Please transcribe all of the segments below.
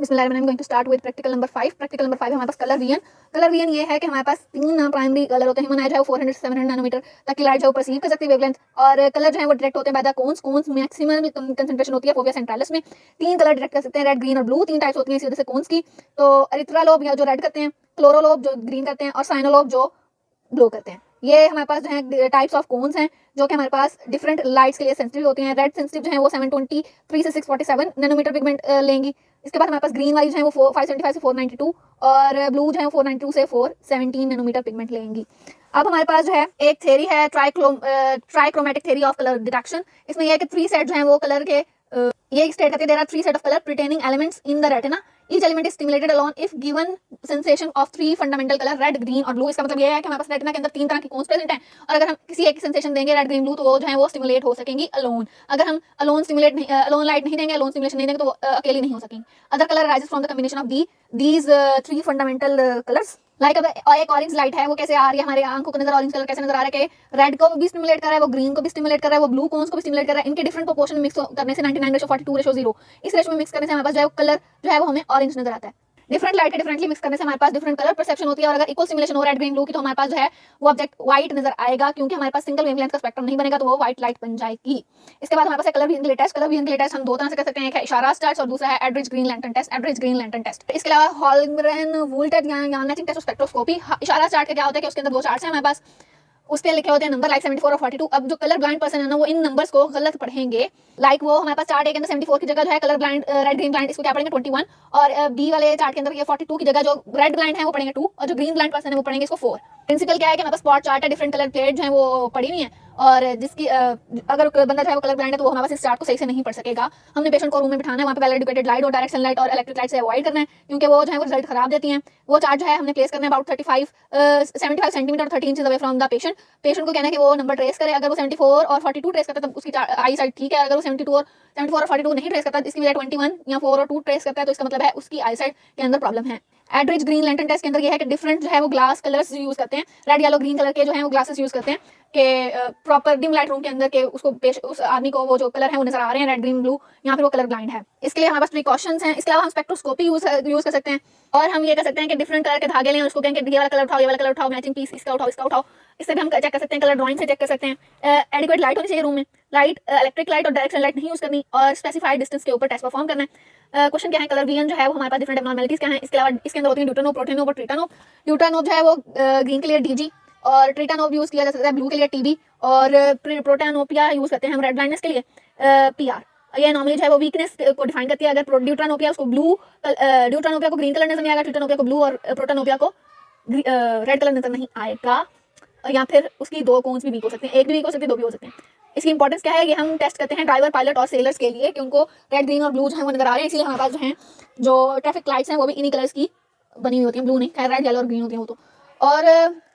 बिस्मिल्लाहिर्रहमानिर्रहीम। Going to start with practical number 5। Practical number 5 हमारे पास कलर विजन। कलर विजन ये है कि हमारे पास तीन प्राइमरी कलर होते हैं। ह्यूमन आई जो है 400 से 700 नैनोमीटर तक की लाइट जो है परसीव कर सकती है वेवलेंथ, और कलर जो है वो डायरेक्ट होते हैं by the cones. Cones maximum concentration होती है फोविया सेंट्रालिस में। तीन कलर डायरेक्ट कर सकते हैं, रेड, ग्रीन और ब्लू। तीन टाइप्स होती हैं इसी वजह से कोन्स की। तो एरिथ्रा लोब जो रेड करते हैं, क्लोरो लोब जो ग्रीन करते हैं, और साइनो जो ब्लो करते हैं। ये हमारे पास जो है टाइप्स ऑफ कोन्स हैं जो कि हमारे पास डिफरेंट लाइट्स के लिए सेंसिटिव होती हैं। रेड सेंसिटिव जो है वो 723 से 647 नैनोमीटर पिगमेंट लेंगी। इसके बाद हमारे पास ग्रीन वाली जो है वो 575 से 492, और ब्लू जो है 492 से 417 नैनोमीटर पिगमेंट लेंगी। अब हमारे पास जो है एक थ्योरी है trichromatic theory of colour detection. इसमें यह है कि थ्री सेट जो है वो कलर के ये स्टेट करते हैं there are three set of colour pertaining elements in the retina. Each element is stimulated alone if given sensation of three fundamental colour red, green और ब्लू। इसका मतलब यह है कि हमारे पास रेटिना के अंदर तीन तरह की कोन्स प्रेजेंट हैं, और अगर हम किसी एक सेंसेशन देंगे रेड, ग्रीन, ब्लू, तो वो जो है वो स्टिमुलेट हो सकेंगी अलोन। अगर हम अलोन लाइट नहीं देंगे, अलोन स्टिमुलेशन नहीं देंगे, तो अकेली नहीं हो सकेंगी। Other colour rises from the combination of these three fundamental colours. Like अब एक ऑरेंज लाइट है, वो कैसे आ रही है हमारे आंखों को नजर, ऑरेंज कलर कैसे नजर आ रहा है कि रेड को भी स्टिमुलेट कर रहा है, वो ग्रीन को भी स्टिमुलेट कर रहा है, वो ब्लू कोन्स को भी स्टिमुलेट कर रहा है। इनके डिफरेंट प्रोपोर्शन में मिक्स करने से 99:42:0 इस रेशो में मिक्स करने से हमारे पास जो है कलर जो है वो हमें ऑरेंज नजर आता है। डिफरेंट लाइट के डिफरेंटली मिक्स करने से हमारे पास डिफरेंट कलर परसेप्शन होती है, और अगर इक्वल स्टिमुलेशन हो रेड, ग्रीन, ब्लू की, तो हमारे पास जो है वो ऑब्जेक्ट व्हाइट नजर आएगा, क्योंकि हमारे पास सिंगल वेवलेंथ का स्पेक्ट्रम नहीं बनेगा, तो वो व्हाइट लाइट बन जाएगी। इसके बाद हमारे पास कलर विजन के लिए टेस्ट। कलर विजन के लिए टेस्ट हम दो तरह से कर सकते हैं, एक है इशारा टेस्ट और दूसरा है Edridge Green lantern test. Edridge Green lantern test. इसके अलावा हॉलग्रेन वूल टेस्ट या matching test, spectroscopy. Ishihara chart का क्या होता है कि उसके अंदर दो चार्ट्स हैं हमारे पास, उस पे लिखे होते हैं नंबर लाइक 74 और 42। अब जो कलर ब्लाइंड पर्सन है ना, वो इन नंबर्स को गलत पढ़ेंगे। लाइक वो हमारे पास चार्ट ए के अंदर 74 की जगह जो है colour blind red, green blind, इसको क्या पढ़ेंगे 21, और बी वाले चार्ट के अंदर ये 42 की जगह जो रेड ब्लाइंड है वो पढ़ेंगे 2, और जो ग्रीन ब्लाइंड पर्सन है वो पढ़ेंगे इसको 4। प्रिंसिपल क्या है कि हमारे पास स्पॉट चार्ट है, डिफरेंट कलर प्लेट जो है वो पड़ी हुई है, और जिसकी अगर बंदा जो है वो कलर ब्लाइंड है तो वो हमारे पास इस चार्ट को सही से नहीं पढ़ सकेगा। हमने पेशेंट को रूम में बिठाना है, वहाँ पे वेल एजुकेटेड लाइट और डायरेक्ट सनलाइट और इलेक्ट्रिक लाइट से अवॉइड करना है, क्योंकि वो जो है वो रिजल्ट खराब देती हैं। वो चार्ट जो है हमने प्लेस करना है अबाउट 75 सेंटीमीटर और 30 inches away from the patient. Patient को कहना है कि वो नंबर ट्रेस करे। अगर वो 74 और 42 ट्रेस करता है तब उसकी आई साइट ठीक है। अगर वो 74 और 42 नहीं ट्रेस करता, इसकी वजह 21 या 4 और 2 ट्रेस करता है, तो इसका मतलब है उसकी आई साइट के अंदर प्रॉब्लम है। एडरिच ग्रीन लैंटर्न टेस्ट के अंदर ये है कि डिफरेंट जो है वो ग्लास कलर्स यूज करते हैं, रेड, येलो, ग्रीन कलर के जो है वो ग्लासेस यूज करते हैं कि प्रॉपर डिम लाइट रूम के अंदर के उसको उस आदमी को वो जो कलर है वो नजर आ रहे हैं रेड, ग्रीन, ब्लू, या फिर वो कलर ब्लाइंड है। इसके लिए हमारे पास प्रिकॉशंस हैं। इसके अलावा हम स्पेक्ट्रोस्कोपी यूज कर सकते हैं, और हम ये कर सकते हैं कि डिफरेंट कलर के धागे लें और उसको कहें कि ये वाला कलर उठाओ, ये वाला कलर उठाओ, मैचिंग पीस इसका उठाओ, इसका उठाओ। इससे भी हम चेक कर सकते हैं, कलर ड्राइंग से चेक कर सकते हैं। एडिक्वेट लाइट होनी चाहिए रूम में, लाइट इलेक्ट्रिक लाइट और डायरेक्शन लाइट नहीं यूज करनी, और स्पेसिफाइड डिस्टेंस के ऊपर टेस्ट परफॉर्म करना है। क्वेश्चन क्या है, कलर विजन जो है वो हमारे पास डिफरेंट एब्नॉर्मलिटीज क्या है। इसके अलावा इसके अंदर होती है ड्यूटानोब, प्रोटेनोब और ट्रिटानोब। ड्यूटानोब जो है वो ग्रीन के लिए डीजी, और ट्रिटानोब यूज किया जा सकता है ब्लू के लिए टीबी, और प्रोटेनोपिया यूज करते हैं हम रेड ब्लाइंडनेस के लिए पीआर। ये नॉर्मली जो है वो वीकनेस को डिफाइन करती है। अगर ड्यूटानोपिया उसको ब्लू, ड्यूटानोपिया को ग्रीन कलर नजर नहीं आएगा, ट्रिटानोपिया को ब्लू, और प्रोटेनोपिया को रेड कलर नजर नहीं आएगा, या फिर उसकी दो कोन्स भी वीक हो सकते हैं, एक भी वीक हो सकती है, दो भी हो सकते हैं। इसकी इंपॉर्टेंस क्या है, ये हम टेस्ट करते हैं ड्राइवर, पायलट और सेलर्स के लिए कि उनको रेड, ग्रीन और ब्लू जो है वो नजर आ रहे हैं। इसलिए हमारे पास जो है जो ट्रैफिक लाइट्स हैं वो भी इन्हीं कलर्स की बनी हुई होती हैं, ब्लू नहीं, खैर रेड, येलो और ग्रीन होती हैं वो तो। और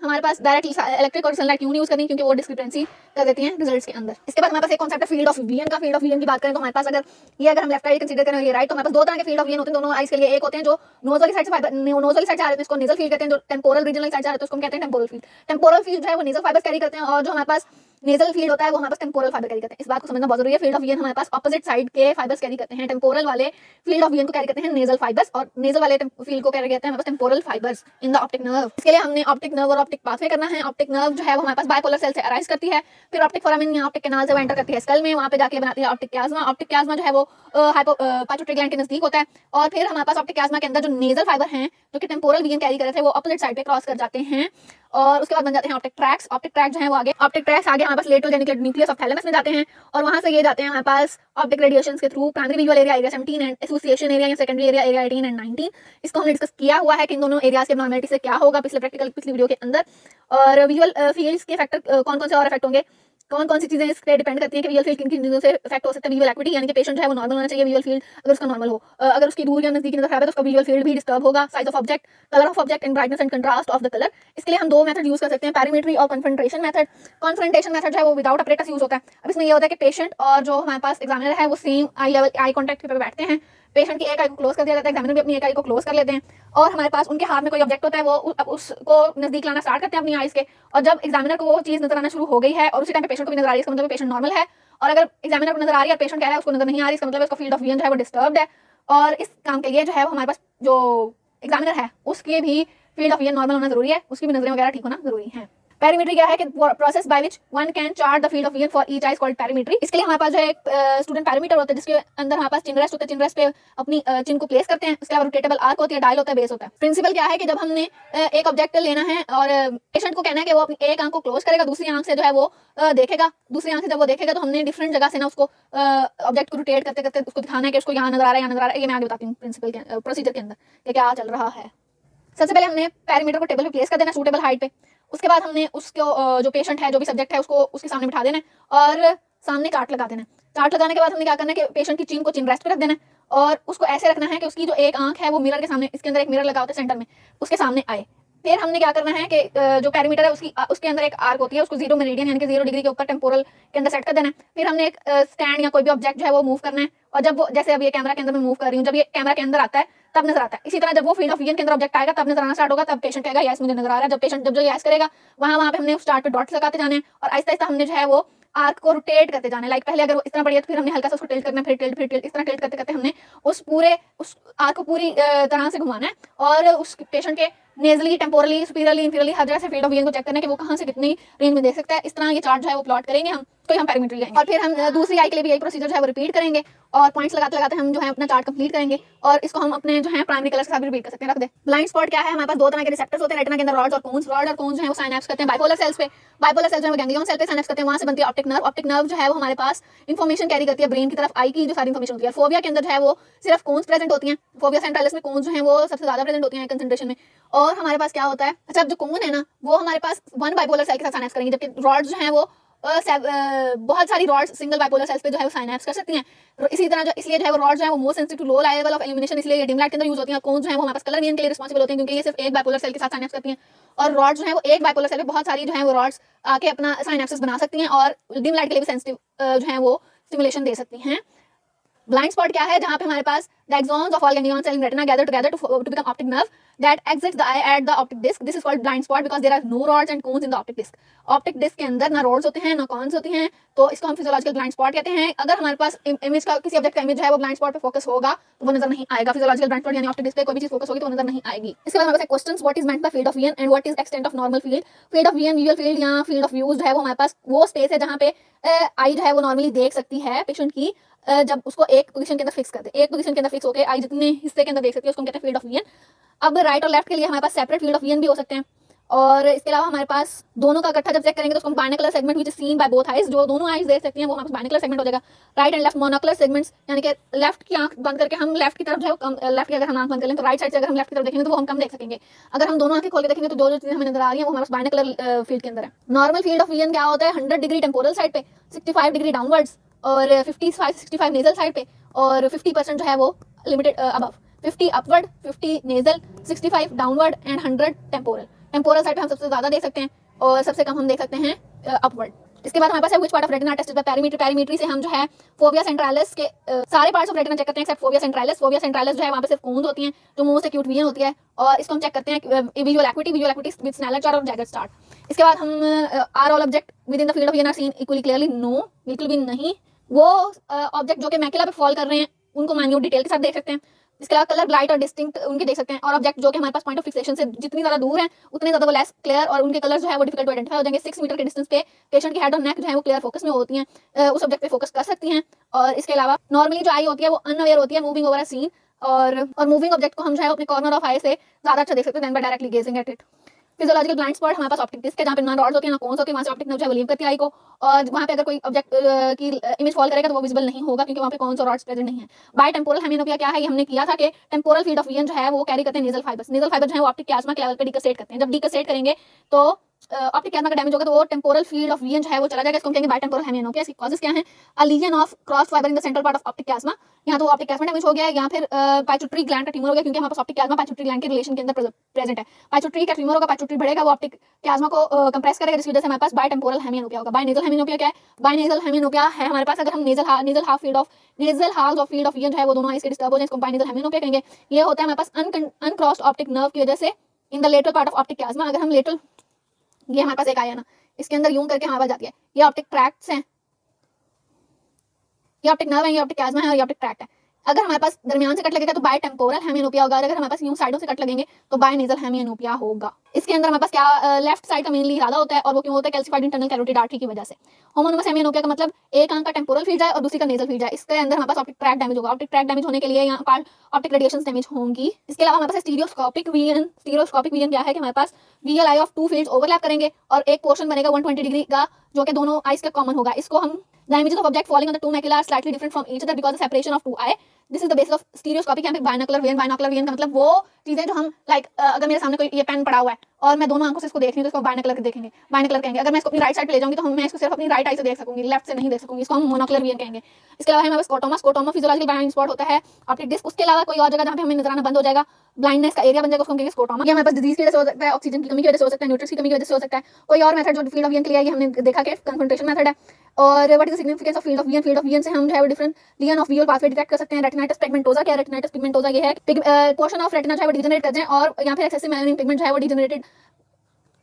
हमारे पास डायरेक्ट इलेक्ट्रिक और सनलाइट क्यों नहीं यूज करनी, क्योंकि वो डिस्क्रिपेंसी कर देती हैं रिजल्ट्स के अंदर। इसके बाद हमारे पास एक कॉन्सेप्ट है फील्ड ऑफ विजन का। फील्ड ऑफ विजन की बात करें तो हमारे पास अगर हम लेफ्ट आइट कंसीडर करें ये राइट, तो हमारे पास दो तरह के फील्ड ऑफ विजन होते हैं दोनों आइज के लिए। एक होते हैं जो नोज वाली साइड से नोज वाली साइड से आ रहे हैं, इसको नेजल फील्ड कहते हैं। जो टेम्पोरल रीजन वाली साइड से आ रहे हैं तो उसको हम कहते हैं टेम्पोरल फील्ड। टेम्पोरल फील्ड जो है वो नेजल फाइबर्स कैरी करते हैं, और जो हमारे पास नेजल फील्ड होता है वो हमारे पास टेम्पोरल फाइबर कैरी करते हैं। इस बात को समझना बहुत जरूरी है। फील्ड ऑफ विजन हमारे पास ऑपोजिट साइड के फाइबर्स कैरी करते हैं। टेम्पोरल वाले फील्ड ऑफ विजन को कैरी करते हैं नेजल फाइबर्स, और नेजल वाले फील्ड को कैरी करते हैं हमारे पास temporal fibres in the optic nerve. इसके लिए हमने ऑप्टिक नर्व और ऑप्टिक पाथवे करना है। ऑप्टिक नर्व जो है वो हमारे पास बाइपोलर सेल से अराइज करती है, फिर ऑप्टिक फोरामेन या ऑप्टिक कैनाल से वो एंटर करती है स्कल में, वहां पे जाके बनाती है ऑप्टिक क्याज्मा। ऑप्टिक क्याज्मा जो है वो पाइट्यूटरी ग्लैंड के नजदीक होता है, और फिर हमारे पास ऑप्टिक क्याज्मा के अंदर जो नेजल फाइबर हैं जो कि टेम्पोरल विजन कैरी कर रहे थे वो ऑपोजिट साइड पे क्रॉस कर जाते हैं, और उसके बाद बन जाते हैं ऑप्टिक ट्रैक्स। ऑप्टिक ट्रैक जो है वो आगे ऑप्टिक ट्रैक्स आगे हमारे पास lateral geniculate nucleus of thalamus में जाते हैं, और वहां से ये जाते हैं हमारे पास ऑप्टिक रेडिएशंस के through primary visual area, area 17, and association area या सेकेंडरी एरिया, एरिया 18 एंड 19। इसको हमने डिस्कस किया हुआ है कि इन दोनों एरियाज के एब्नॉर्मलिटी से क्या होगा पिछली वीडियो के अंदर। और विजुअल फील्ड्स के फैक्टर कौन कौन से और इफेक्ट होंगे, कौन कौन सी चीजें इस पे डिपेंड करती हैं कि विजुअल फील्ड किन किन चीजों से इफेक्ट हो सकता है। विजुअल एक्टिविटी यानी कि पेशेंट जो है वो नॉर्मल होना चाहिए विजुअल फील्ड, अगर उसका नॉर्मल हो। अगर उसकी दूर या नजदीकी नजर खराब है तो उसका विजुअल फील्ड भी डिस्टर्ब होगा। Size of object, colour of object and brightness and contrast of the colour. इसके लिए हम दो मेथड यूज कर सकते हैं, पैरामीट्री और कॉन्फ्रंटेशन मेथड। कॉन्फ्रंटेशन मेथड जो है वो विदाउट अपरेटस यूज होता है। अब इसमें ये होता है कि पेशेंट और जो हमारे पास एग्जामिनर है वो सेम आई कॉन्टैक्ट पे बैठते हैं। पेशेंट की एक आई को क्लोज कर दिया जाता है, एग्जामिनर भी अपनी एक आई को क्लोज कर लेते हैं, और हमारे पास उनके हाथ में कोई ऑब्जेक्ट होता है वो उसको नजदीक लाना स्टार्ट करते हैं अपनी आईज के, और जब एग्जामिनर को वो चीज नजर आना शुरू हो गई है और उसी टाइम पे पेशेंट को भी नजर आ रही है, इसका मतलब पेशेंट नॉर्मल है। और अगर एग्जामिनर को नजर आ रही है और पेशेंट कह रहा है उसको नजर नहीं आ रही, इसका मतलब उसका फील्ड ऑफ विजन जो है वो डिस्टर्ब्ड है। और इस काम के लिए जो है वो हमारे पास जो एग्जामिनर है उसके भी फील्ड ऑफ विजन नॉर्मल होना जरूरी है, उसकी भी नजरें वगैरह ठीक होना जरूरी है। पेरीमेट्री क्या है कि process by which one can chart the field of vision for each I is called perimetry. इसके लिए हमारे पास जो है एक स्टूडेंट पेरीमीटर होता है जिसके अंदर हमारे पास चिन रेस्ट होता है, चिन रेस्ट पे अपनी चिन को प्लेस करते हैं। उसके अलावा रोटेटेबल आर्क होती है, डायल होता है, बेस होता है। प्रिंसिपल क्या है कि जब हमने एक ऑब्जेक्ट लेना है और पेशेंट को कहना है कि वो अपनी एक आंख को क्लोज करेगा, दूसरी आंख से जो है वो देखेगा, दूसरी आंख से जब वो देखेगा तो हमने डिफरेंट जगह से ना उसको ऑब्जेक्ट को रोटेट करते करते उसको दिखाना है कि उसको यहाँ नजर आ रहा है, यहाँ नजर आ रहा है। ये मैं आगे बताती हूँ प्रिंसिपल के प्रोसीजर के अंदर कि क्या चल रहा है। सबसे पहले हमने पेरीमीटर को टेबल पे प्लेस कर देना सूटेबल हाइट पे। उसके बाद हमने उसको जो पेशेंट है, जो भी सब्जेक्ट है, उसको उसके सामने बिठा देना है और सामने चार्ट लगा देना है। चार्ट लगाने के बाद हमने क्या करना है कि पेशेंट की चिन को चिन रेस्ट पे रख देना है और उसको ऐसे रखना है कि उसकी जो एक आंख है वो मिरर के सामने, इसके अंदर एक मिरर लगा होता है सेंटर में, उसके सामने आए। फिर हमने क्या करना है कि जो पेरीमीटर है उसके अंदर एक आर्क होती है, उसको 0 मेरिडियन यानी कि 0 डिग्री के ऊपर टेम्पोरल के अंदर सेट कर देना है। फिर हमने एक स्टैंड या कोई भी ऑब्जेक्ट जो है वो मूव करना है और जब वो, जैसे अब ये कैमरा के अंदर मैं मूव कर रही हूँ, जब ये कैमरा के अंदर आता है तब नजर आता है। इसी तरह जब वो फील्ड ऑफ विजन के अंदर ऑब्जेक्ट आएगा तब नजर आना स्टार्ट होगा, तब पेशेंट कहेगा यस मुझे नजर आ रहा है। जब पेशेंट जब जो यस करेगा वहां पे हमने उस चार्ट पे डॉट्स लगाते जाने हैं और आहिस्ता आहिस्ता हमने जो है वो आर्क को रोटेट करते जाना है। लाइक पहले अगर वो इस तरह पड़ी है तो फिर हमने हल्का सा उसको टिल्ट करना है, फिर टिल्ट इस तरह टिल्ट करते करते हमने उस आर्क को पूरी तरह से घुमाना है और उस पेशेंट के नेजली, टेम्पोरली, सुपीरियरली, इंफीरियरली हर जगह से फील्ड ऑफ विजन को चेक करना है कि वो कहां से कितनी रेंज में देख सकता है। इस तरह ये चार्ट जो है वो प्लॉट करेंगे हम, तो हम पेरीमेट्री कहेंगे। और फिर हम दूसरी आई के लिए भी यही प्रोसीजर जो है वो रिपीट करेंगे और पॉइंट्स लगाते लगाते हम जो है अपना चार्ट कंप्लीट करेंगे और इसको हम अपने जो है प्राइमरी कलर्स के साथ भी रिपीट कर सकते हैं। रख दे। ब्लाइंड स्पॉट क्या है? हमारे पास दो तरह के रिसेप्टर्स होते हैं रेटिना के अंदर, रॉड्स और कोन्स। रॉड और कोन्स जो है वो साइनैप्स करते हैं बाइपोलर सेल्स पे। बाइपोलर सेल्स जो है वो गैंग्लियन सेल पे साइनैप्स करते हैं, वहां से बनती है ऑप्टिक नर्व। ऑप्टिक नर्व जो है वो हमारे पास इंफॉर्मेशन कैरी करती है ब्रेन की तरफ, आई की जो सारी इंफॉर्मेशन होती है। फोबिया के अंदर जो है वो सिर्फ कोन्स प्रेजेंट होती हैं। फोबिया सेंट्रलिस में कोन्स जो है वो सबसे ज्यादा प्रेजेंट होती हैं कंसंट्रेशन में। और हमारे पास क्या होता है, अच्छा जो कोन है ना वो हमारे पास वन बाइपोलर सेल के साथ साइनैप्स करेंगे, जबकि रॉड्स जो है वो बहुत सारी रॉड्स सिंगल बाइपोलर सेल्स पे जो है वो साइनैप्स कर सकती हैं। इसी तरह जो इसलिए जो है वो रॉड्स जो है वो more sensitive to low level of illumination, इसलिए ये डिम लाइट के अंदर यूज होती हैं। कोन्स जो है वो हमारे पास कलर विजन के लिए रिस्पांसिबल होते हैं क्योंकि ये सिर्फ एक बाइपोलर सेल के साथ साइनैप्स करती हैं और रॉड्स जो है वो एक बाइपोलर सेल पे बहुत सारी जो है वो रॉड्स आके अपना साइनैप्सिस बना सकती हैं और डिम लाइट के लिए भी सेंसिटिव जो है वो स्टिमुलेशन दे सकती हैं। ब्लाइंड स्पॉट क्या है? जहां पे हमारे पास the axons of all ganglion cell in retina gather together to become optic nerve that exits the eye at the optic disc. This is called blind spot because there are no rods and cones in the optic disc. Optic disc के अंदर ना roads होते हैं ना cons होती हैं, तो इसको हम फिजियोलॉजिकल ब्लाइंड स्पॉट कहते हैं। अगर हमारे पास इमेज का किसी ऑब्जेक्ट का इमेज है वो ब्लाइंड स्पॉट पे फोकस होगा तो वो नजर नहीं आएगा। फिजियोलॉजिकल ब्लाइंड स्पॉट यानी ऑप्टिक डिस्क पे कोई भी चीज फोकस होगी तो वो नजर नहीं आएगी। इसके बाद हमारे पास questions, what is meant by field of vision and what is extent of normal field. Field of vision, visual field या फील्ड ऑफ व्यूज जो है वो हमारे पास वो स्पेस है जहां पे आई जो है वो नॉर्मली देख सकती है पेशेंट की, जब उसको एक पोजीशन के अंदर फिक्स कर दे। एक पोजीशन के अंदर फिक्स होकर आई जितने हिस्से के अंदर देख सकती है उसको हम कहते हैं फील्ड ऑफ विजन। अब राइट और लेफ्ट के लिए हमारे पास सेपरेट फील्ड ऑफ विजन भी हो सकते हैं और इसके अलावा हमारे पास दोनों का इकट्ठा जब चेक करेंगे तो उसको binocular segment which is seen by both eyes, जो दोनों आईज देख सकती हैं वो हमारे पास बाइनोकुलर सेगमेंट हो जाएगा। Right and left monocular segments यानी कि लेफ्ट की आंख बंद करके हम लेफ्ट की तरफ जो है लेफ्ट की अगर हम आंख बंद कर लें तो राइट साइड से अगर हम लेफ्ट की तरफ देखेंगे तो वो हम कम देख सकेंगे। अगर हम दोनों आंखें खोल के देखेंगे तो जो जो चीजें हमें नजर आ रही है वो हमारे पास बाइनोकुलर फील्ड के अंदर है। नॉर्मल फील्ड ऑफ विजन क्या होता है? 100 डिग्री टेम्पोरल साइड पे, 65 डिग्री डाउनवर्ड्स और 65 नेजल साइड पे और 50% जो है वो limited above, 50 upward, 50 nasal, 65 downward and 100 temporal. Temporal side पे हम सबसे ज्यादा देख सकते हैं और सबसे कम हम देख सकते हैं अपवर्ड। इसके बाद हमारे पास है which part of retina tested by perimetry. Perimetry से हम जो है फोविया सेंट्रालिस के सारे पार्ट्स ऑफ रेटिना चेक करते हैं एक्सेप्ट फोविया सेंट्रालिस। फोविया सेंट्रालिस जो है वहां पे सिर्फ कोन्स होती हैं जो मोस्ट एक्यूट विजन होती है और इसको हम चेक करते हैं visual acuity with Snellen chart और जैगर्ड चार्ट। इसके बाद हम are all object within the field of vision are seen equally clearly, no बिल्कुल भी नहीं। वो ऑब्जेक्ट जो कि मैकुला पे फॉल कर रहे हैं उनको माइन्यूट डिटेल के साथ देख सकते हैं। इसके अलावा कलर ब्राइट और डिस्टिंक्ट उनके देख सकते हैं और ऑब्जेक्ट जो कि हमारे पास पॉइंट ऑफ फिक्सेशन से जितनी ज्यादा दूर है उतने ज्यादा वो लेस क्लियर और उनके कलर जो है वो डिफिकल्ट टू आइडेंटिफाई हो जाएंगे। 6 मीटर के डिस्टेंस पे पेशेंट की हेड और नेक जो है वो क्लियर फोकस में होती हैं, उस ऑब्जेक्ट पे फोकस कर सकती हैं। और इसके अलावा नॉर्मली जो आई होती है वो अनअवेयर होती है मूविंग ओवर अ सीन और मूविंग ऑब्जेक्ट को हम जो है अपने कॉर्नर ऑफ आई से ज्यादा अच्छा देख सकते हैं then by directly gazing at it. Physiological blind spot हमारे पास ऑप्टिक डिस्क है जहाँ पे ना रॉड्स होती है ना कोन्स होती है, वहां से ऑप्टिक नर्व जो है वो लीव करती है आई को और वहां पे अगर कोई ऑब्जेक्ट की इमेज फॉल करेगा तो वो विजिबल नहीं होगा क्योंकि वहां पे कोन्स और रॉड्स प्रेजेंट नहीं है। बाय टेम्पोरल हेमियोपिया क्या है? ये हमने किया था कि टेम्पोरल फील्ड ऑफ विजन जो है वो कैरी करते हैं नेजल फाइबर्स। नेजल फाइबर जो है वो ऑप्टिक कियास्मा के लेवल पे डिकसेट करते हैं। जब डिकसेट करेंगे तो ऑप्टिक कियास्मा का डैमेज होगा तो वो टेम्पोरल फील्ड ऑफ विजन जो है वो चला जाएगा। इसको हम कहेंगे बाय टेम्पोरल हेमियोपिया। इसकी कॉजेस क्या है? A lesion of cross fibre in the central part of optic chiasma, यहाँ तो ऑप्टिक कियास्मा डैमेज हो गया है या फिर पाइट्यूटरी ग्लैंड का ट्यूमर हो गया क्योंकि हमारे पास ऑप्टिक कियास्मा पाइट्यूटरी ग्लैंड के रिलेशन के अंदर प्रेजेंट है। पाइट्यूटरी का ट्यूमर होगा, पाइट्यूटरी बढ़ेगा, वो ऑप्टिक कियास्मा को कंप्रेस करेगा जिसकी वजह से हमारे पास बाय टेम्पोरल हेमियोपिया होगा। बाय नेजल हेमियोपिया क्या है? बाय नेजल हेमियोपिया है हमारे पास अगर हम nasal half field of vision जो है वो दोनों आईज के डिस्टर्ब हो जाए, इसको बाय नेजल हेमियोपिया कहेंगे। ये होता है हमारे पास अनक्रॉस्ड ऑप्टिक नर्व की वजह से in the lateral part of optic chiasma. अगर हम लेटरल, ये हमारे पास एक आया ना, इसके अंदर यूं करके हमारे पास जाती है, ये ऑप्टिक ट्रैक्ट्स हैं, ये ऑप्टिक नर्व है, ये ऑप्टिक कियास्मा है और ये ऑप्टिक ट्रैक्ट है। अगर हमारे पास दरमियान से कट लगेगा तो बाय टेम्पोरल हेमियोनोपिया होगा, और अगर हमारे पास यूं साइडों से कट लगेंगे तो बाय नेजल हेमियोनोपिया होगा। इसके अंदर हमारे पास क्या लेफ्ट साइड का मेनली ज्यादा होता है, और वो क्यों होता है? कैल्सिफाइड इंटरनल कैरोटिड आर्टरी की वजह से। होमोनोमस हेमियोनोपिया का मतलब एक आंख का टेम्पोरल फील्ड जाए और दूसरी का नेजल फील्ड जाए। इसके अंदर हमारे पास ऑप्टिक ट्रैक डैमेज होगा। ऑप्टिक ट्रैक डैमेज होने के लिए यहाँ पर ऑप्टिक रेडिएशन डैमेज होंगी। इसके अलावा हमारे पास स्टीरियोस्कोपिक विजन। स्टीरियोस्कोपिक विजन क्या है कि हमारे पास वीएल eye of two fields overlap करेंगे और एक पोर्शन बनेगा 120 डिग्री का, जो कि दोनों आईज का कॉमन होगा। इसको हम the images of object falling on the two macula are slightly different from each other because the separation of two eye. This is the basis of stereoscopic and binocular vision. Binocular vision का मतलब वो चीजें जो हम अगर मेरे सामने कोई ये पेन पड़ा हुआ है और मैं दोनों आंखों से इसको देख रही हूँ तो इसको बायनोकुलर देखेंगे, बायनोकुलर कहेंगे। अगर मैं इसको अपनी राइट साइड पे ले जाऊंगी तो मैं इसको सिर्फ अपनी राइट आई से देख सकूंगी, लेफ्ट से नहीं देख सकूंगी। इसको हम मोनोकुलर विजन कहेंगे। इसके अलावा हमारे पास scotoma. Scotoma physiological blind spot होता है। Optic disc. उसके अलावा कोई और जगह जहाँ पे हमें नजर आना बंद हो जाएगा, ब्लाइंडनेस का एरिया बन जाएगा, उसको कहेंगे स्कोटोमा। ये हमारे पास डिजीज की वजह से हो सकता है, ऑक्सीजन की कमी की वजह से हो सकता है, न्यूट्रिएंट्स की कमी की वजह से हो सकता है। कोई और मेथड जो फील्ड ऑफ विजन के लिए हमने देखा कि कंसंट्रेशन मेथड है। और what is the significance of field of vision? Field of vision से हम जो है वो different lesion of visual pathway detect कर सकते हैं। रेटिनाइटिस पिगमेंटोसा क्या है? रेटिनाइटिस पिगमेंटोसा ये है पोर्शन ऑफ रेटिना जो है वो डिजनरेट कर जाए, और यहाँ पे एक्सेसिव मेलानिन पिगमेंट जो है वो डिजनरेटेड,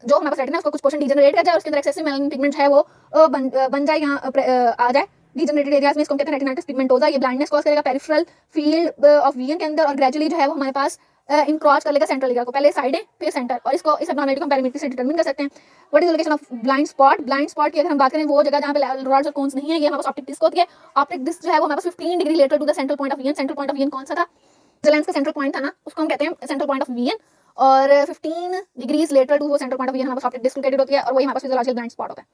जो हमारे पास रेटिना उसका कुछ पोर्शन डिजनरेट कर जाए और उसके अंदर एक्सेसिव मेलानिन पिगमेंट है वो बन जाए, यहाँ आ जाए डिजनरेटेड एरियाज में। इसको हम कहते हैं रेटिनाइटिस पिगमेंटोसा। ये ब्लाइंडनेस कॉज करेगा पेरिफेरल फील्ड ऑफ विजन के अंदर, और ग्रेजुअली जो है वो हमारे पास इनक्रॉच कर लेगा सेंट्रल एरिया को, पहले साइडें फिर सेंटर। और इसको इस एब्नॉर्मलिटी को हम पेरीमेट्री से डिटरमिन कर सकते हैं। What is the location of blind spot? Blind spot की अगर हम बात करें वो जगह जहाँ पे रॉड्स और कोन्स नहीं है, ये हमारे पास ऑप्टिक डिस्क होती है। ऑप्टिक डिस्क जो है वो हमारे पास 15 degree lateral to the central point of vision. Central point of vision कौन सा था? जो लेंस का सेंट्रल पॉइंट था ना, उसको हम कहते हैं सेंट्रल पॉइंट ऑफ विजन। और 15 डिग्रीज लेटर टू वो सेंट्रल पॉइंट ऑफ विजन हमारे पास ऑप्टिक डिस्क लोकेटेड होती है, और वही हमारे पास फिजियोलॉजिकल ब्लाइंड स्पॉट होता है।